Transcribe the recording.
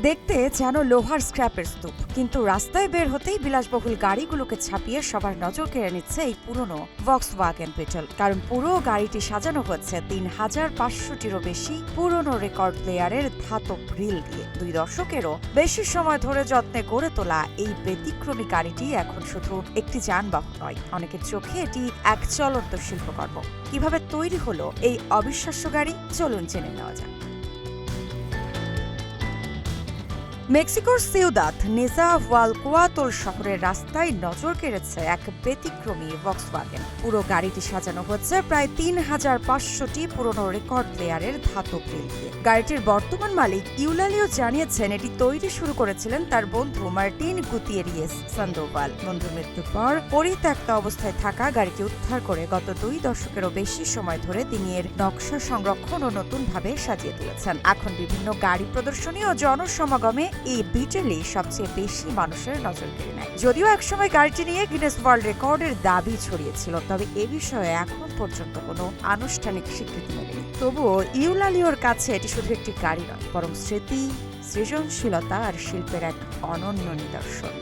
দেখতে যেন লোহার স্ক্র্যাপের স্তূপ, কিন্তু রাস্তায় বের হতেই বিলাসবহুল গাড়িগুলোকে ছাপিয়ে সবার নজর কেড়ে নিচ্ছে এই পুরনো ভক্সওয়াগেন বিটল। কারণ পুরো গাড়িটি সাজানো হচ্ছে ৩,৫০০টিরও বেশি পুরনো রেকর্ড প্লেয়ারের ধাতব গ্রিল দিয়ে। ২ দশকেরও বেশি সময় ধরে যত্নে গড়ে তোলা এই ব্যতিক্রমী গাড়িটি এখন শুধু একটি যানবাহন নয়, অনেকের চোখে এটি এক চলন্ত শিল্পকর্ম। কিভাবে তৈরি হলো এই অবিশ্বাস্য গাড়ি, চলুন জেনে নেওয়া যাক। মেক্সিকোর সিউদাদ নেজাহুয়ালকোয়াতল শহরের রাস্তায় নজর কেড়েছে এক ব্যতিক্রমী ভক্সওয়াগেন। পুরো গাড়িটি সাজানো হচ্ছে প্রায় ৩,৫০০টি পুরনো রেকর্ড প্লেয়ারের ধাতব গ্রিল দিয়ে। গাড়িটির বর্তমান মালিক ইউলালিও জানিয়েছেন এটি তৈরি শুরু করেছিলেন তার বন্ধু মার্টিন গুতিয়েরিয়েস সান্দোভাল। বন্ধুর মৃত্যুর পর পরিত্যক্ত অবস্থায় থাকা গাড়িটি উদ্ধার করে গত ২ দশকেরও বেশি সময় ধরে তিনি এর নকশা সংরক্ষণ ও নতুনভাবে সাজিয়ে তুলেছেন। এখন বিভিন্ন গাড়ি প্রদর্শনী ও জনসমাগমে এই বিটলই সবচেয়ে বেশি মানুষের নজর কেড়ে নেয়। যদিও একসময় গাড়িটি নিয়ে গিনেস ওয়ার্ল্ড রেকর্ডের দাবি ছড়িয়েছিল, তবে এ বিষয়ে এখন পর্যন্ত কোনো আনুষ্ঠানিক স্বীকৃতি মেলেনি। তবুও ইউলালিওর কাছে এটি শুধু একটি গাড়ি নয়, বরং স্মৃতি, সৃজনশীলতা আর শিল্পের এক অনন্য নিদর্শন।